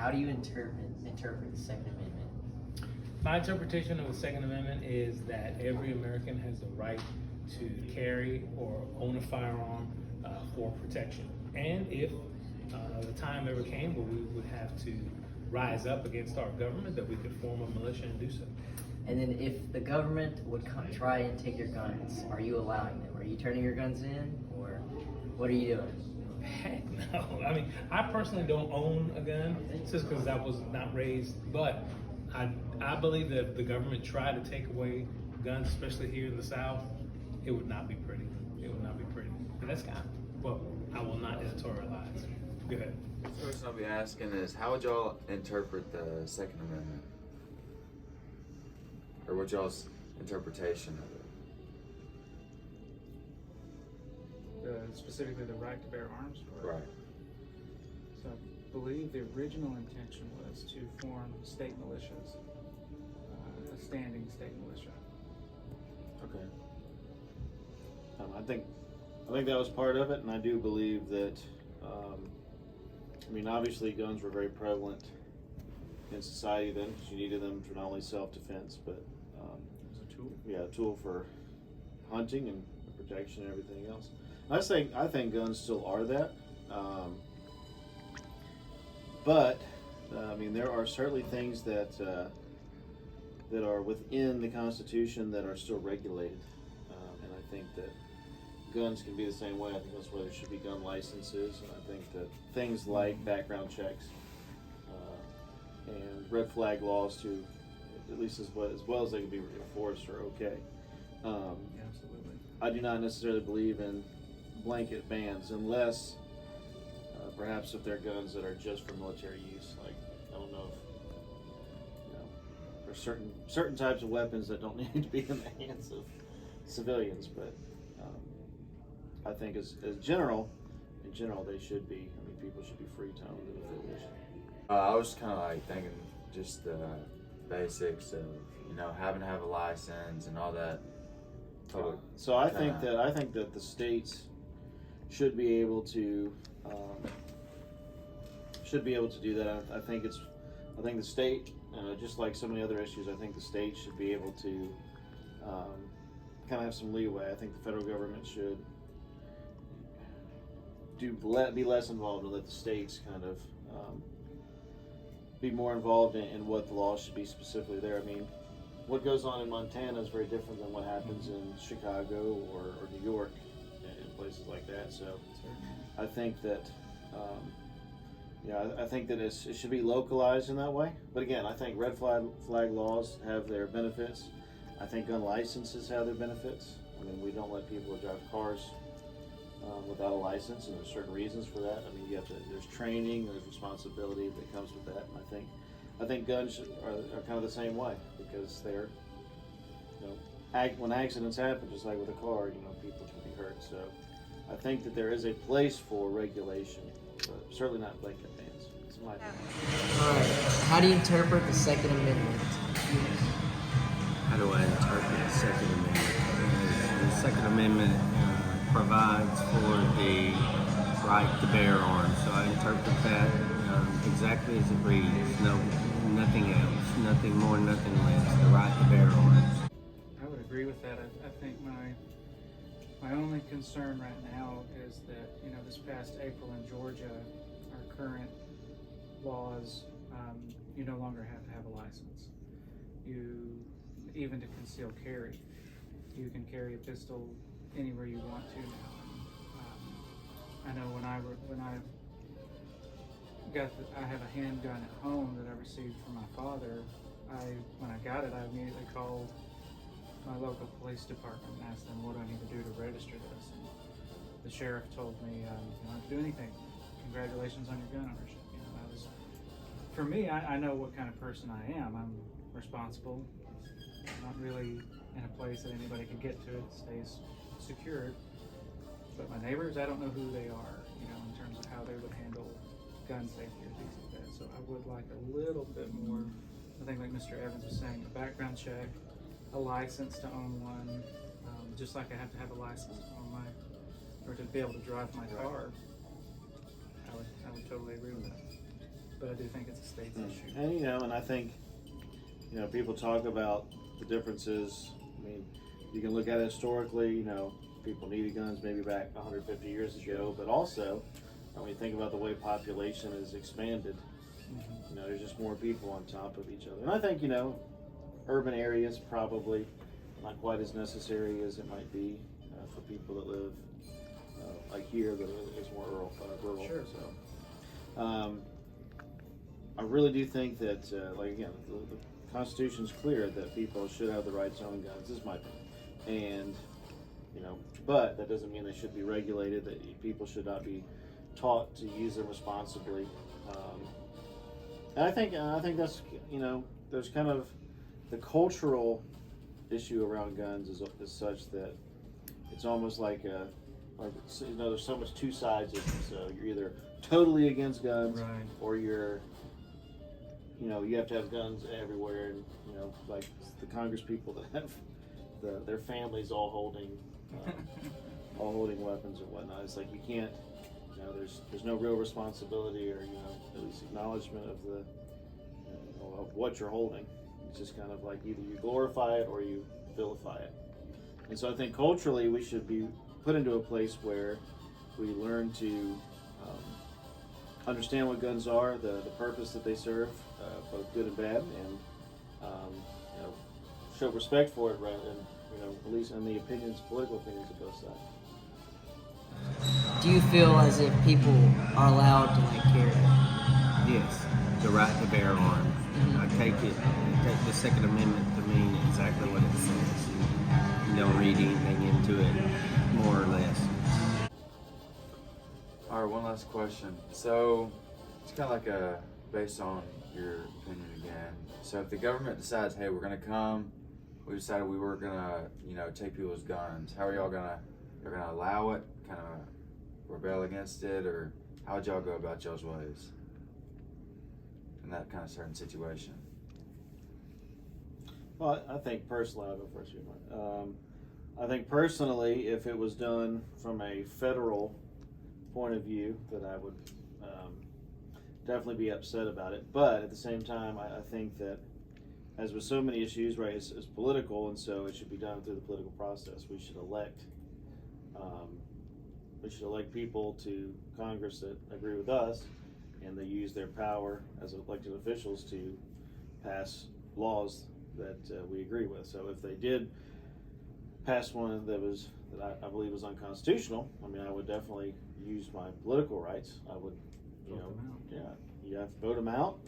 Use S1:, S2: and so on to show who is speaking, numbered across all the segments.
S1: how do you interpret the Second Amendment?
S2: My interpretation of the Second Amendment is that every American has the right to carry or own a firearm for protection. And if the time ever came where we would have to rise up against our government, that we could form a militia and do so.
S1: And then if the government would try and take your guns, are you allowing them? Are you turning your guns in, or what are you doing?
S2: Heck no. I mean, I personally don't own a gun just because I was not raised, but I believe that if the government tried to take away guns, especially here in the South, it would not be pretty. It would not be pretty. But that's kind of, well, I will not editorialize. Go ahead.
S3: The first I'll be asking is, how would y'all interpret the Second Amendment? Or what's y'all's interpretation of it?
S4: Specifically the right to bear arms?
S3: Right.
S4: So I believe the original intention was to form state militias, a standing state militia.
S5: Okay. I think that was part of it, and I do believe that. I mean, obviously, guns were very prevalent in society then, because you needed them for not only self-defense, but
S4: As a tool.
S5: yeah, a tool for hunting and protection and everything else. I think guns still are that, but I mean, there are certainly things that are within the Constitution that are still regulated, and I think that guns can be the same way. I think that's why there should be gun licenses, and I think that things like background checks and red flag laws, to at least as well as they can be enforced, are okay.
S4: Absolutely.
S5: I do not necessarily believe in blanket bans unless perhaps if they're guns that are just for military use. Like, I don't know if there's certain types of weapons that don't need to be in the hands of civilians, but I think in general they should be. I mean, people should be free to own them if they wish.
S3: I was kind of like thinking just the basics of, having to have a license and all that.
S5: So I think that the states should be able to do that. I think the state, just like so many other issues, I think the state should be able to kind of have some leeway. I think the federal government should be less involved and let the states kind of be more involved in what the laws should be specifically there. I mean, what goes on in Montana is very different than what happens in Chicago or New York and places like that. So I think that I think that it should be localized in that way. But again, I think red flag laws have their benefits. I think gun licenses have their benefits. I mean, we don't let people drive cars without a license, and there's certain reasons for that. I mean, there's training, there's responsibility that comes with that, and I think guns are kind of the same way, because they're, when accidents happen, just like with a car, people can be hurt. So I think that there is a place for regulation, but certainly not blanket bans. It's my opinion.
S1: All right. How do you interpret the Second Amendment?
S6: How do I interpret the Second Amendment? The Second Amendment provides for the right to bear arms, so I interpret that exactly as it reads. Nothing else, nothing more, nothing less. The right to bear arms.
S4: I would agree with that. I think my only concern right now is that, this past April in Georgia, our current laws, you no longer have to have a license. Even to conceal carry, you can carry a pistol anywhere you want to now. I know when I have a handgun at home that I received from my father. When I got it, I immediately called my local police department and asked them, what do I need to do to register this? And the sheriff told me, you don't have to do anything. Congratulations on your gun ownership. For me, I know what kind of person I am. I'm responsible. I'm not really in a place that anybody can get to. It stays secured. But my neighbors, I don't know who they are, in terms of how they would handle gun safety or things like that. So I would like a little bit more, I think like Mr. Evans was saying, a background check, a license to own one, just like I have to have a license to own or to be able to drive my car. I would totally agree with that. but I do think it's a state's issue.
S5: And and I think, people talk about the differences. I mean, you can look at it historically, people needed guns maybe back 150 years ago, but also when you think about the way population has expanded, there's just more people on top of each other. And I think, urban areas probably not quite as necessary as it might be for people that live like here that is more rural.
S4: Sure.
S5: So, I really do think that, the Constitution's clear that people should have the right to own guns. This is my opinion. And, but that doesn't mean they should be regulated, that people should not be taught to use them responsibly. And I think that's, there's kind of the cultural issue around guns is such that it's almost like there's so much two sides of it. So you're either totally against guns,
S4: Right.
S5: or you're, you have to have guns everywhere, and like the Congress people that have their families all holding weapons or whatnot. It's like you can't, there's no real responsibility or at least acknowledgement of the of what you're holding. It's just kind of like either you glorify it or you vilify it. And so I think culturally we should be put into a place where we learn to understand what guns are, the purpose that they serve, both good and bad, and show respect for it rather than at least in the political opinions of both sides.
S1: Do you feel as if people are allowed to carry it?
S6: Yes, the right to bear arms. I take the Second Amendment to mean exactly what it says. You don't read anything into it, more or less.
S3: All right, one last question. So it's kind of like based on your opinion again. So if the government decides, hey, we're gonna come, we decided we were gonna, take people's guns. How are y'all gonna? You're gonna allow it? Kind of rebel against it, or how would y'all go about y'all's ways in that kind of certain situation?
S5: Well, I think personally, I'll go first. I think personally, if it was done from a federal point of view, that I would definitely be upset about it. But at the same time, I think that, as with so many issues, right, it's political, and so it should be done through the political process. We should elect people to Congress that agree with us, and they use their power as elected officials to pass laws that we agree with. So if they did pass one that I believe was unconstitutional, I would definitely use my political rights. I would,
S4: Vote them out.
S5: yeah, you have to vote them out.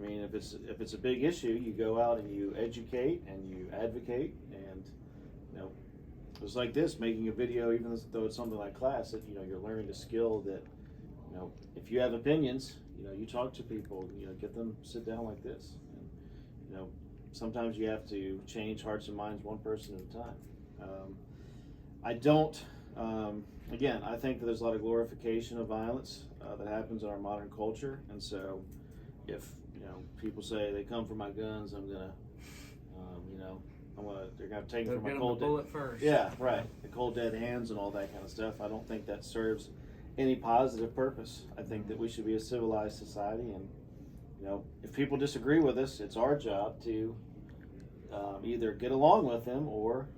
S5: If it's a big issue, you go out and you educate and you advocate, and it's like this, making a video, even though it's something like class, that you're learning a skill that if you have opinions, you talk to people, get them sit down like this, and sometimes you have to change hearts and minds one person at a time. I don't. Again, I think that there's a lot of glorification of violence that happens in our modern culture, and so if people say they come for my guns, they're gonna take them from my cold
S4: bullet first.
S5: Yeah, right. The cold dead hands and all that kind of stuff. I don't think that serves any positive purpose. I think that we should be a civilized society, and if people disagree with us, it's our job to either get along with them or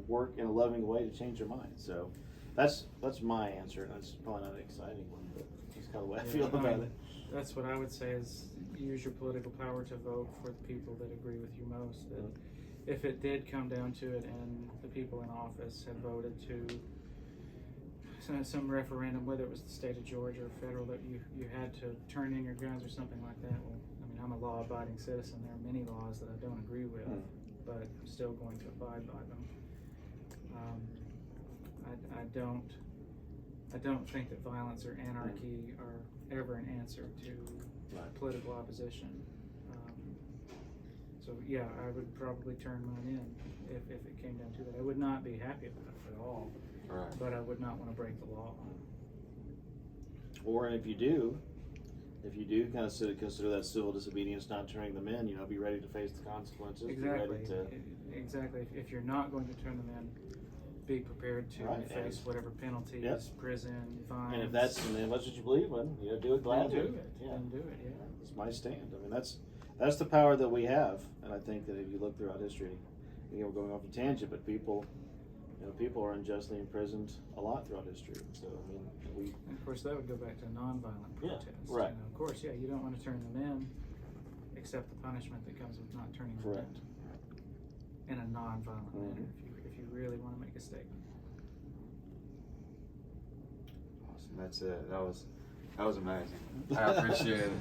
S5: work in a loving way to change their mind. So that's my answer. That's probably not an exciting one, but that's kind of the way I feel about it.
S4: That's what I would say is use your political power to vote for the people that agree with you most. That if it did come down to it and the people in office had voted to some referendum, whether it was the state of Georgia or federal, that you had to turn in your guns or something like that, well, I'm a law-abiding citizen. There are many laws that I don't agree with, but I'm still going to abide by them. I don't think that violence or anarchy are ever an answer to political opposition. So yeah, I would probably turn mine in if it came down to that. I would not be happy about it at all, but I would not want to break the law.
S5: Or if you do kind of consider that civil disobedience, not turning them in, be ready to face the consequences.
S4: Exactly. Exactly. If you're not going to turn them in, be prepared to
S5: Right,
S4: face
S5: and-
S4: whatever penalties,
S5: Yep.
S4: prison, fines.
S5: And if that's what you believe in, do it
S4: then
S5: gladly.
S4: do it.
S5: Yeah.
S4: Then do it. Yeah.
S5: It's my stand. I mean, that's the power that we have, and I think that if you look throughout history, we're going off a tangent, but people are unjustly imprisoned a lot throughout history. So I mean,
S4: And of course, that would go back to nonviolent
S5: Yeah,
S4: protest.
S5: right.
S4: You know, of course, yeah, you don't want to turn them in, accept the punishment that comes with not turning them
S5: correct.
S4: in a nonviolent manner.
S5: Mhm.
S4: If you really want to make a statement.
S3: Awesome. That's it. That was amazing. I appreciate it.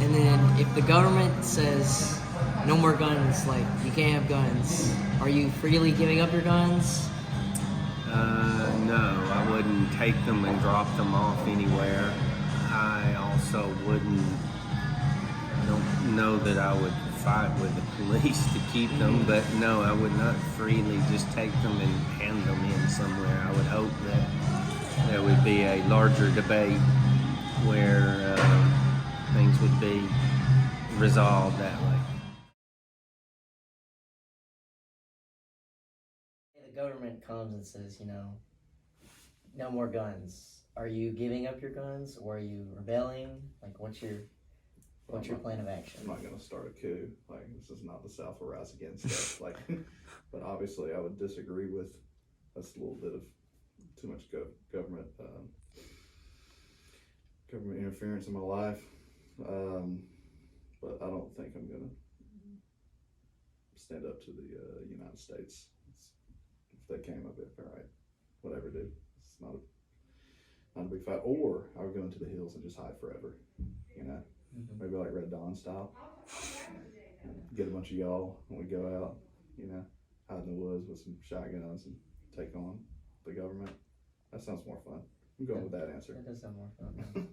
S1: And then if the government says no more guns, like you can't have guns, are you freely giving up your guns?
S6: No, I wouldn't take them and drop them off anywhere. I also I don't know that I would fight with the police to keep them, but no, I would not freely just take them and hand them in somewhere. I would hope that there would be a larger debate where things would be resolved that way.
S1: The government comes and says, no more guns. Are you giving up your guns, or are you rebelling? Like, what's your plan of action?
S7: I'm not going to start a coup. Like, this is not the South will rise against us. Like, but obviously, I would disagree with that's a little bit of too much government interference in my life. But I don't think I'm going to stand up to the United States. If they came, I'd be like, all right, whatever, dude. It's not a big fight. Or I would go into the hills and just hide forever. Maybe like Red Dawn style. Get a bunch of y'all when we go out, hide in the woods with some shotguns and take on the government. That sounds more fun. I'm going with that answer.
S1: That does sound more fun.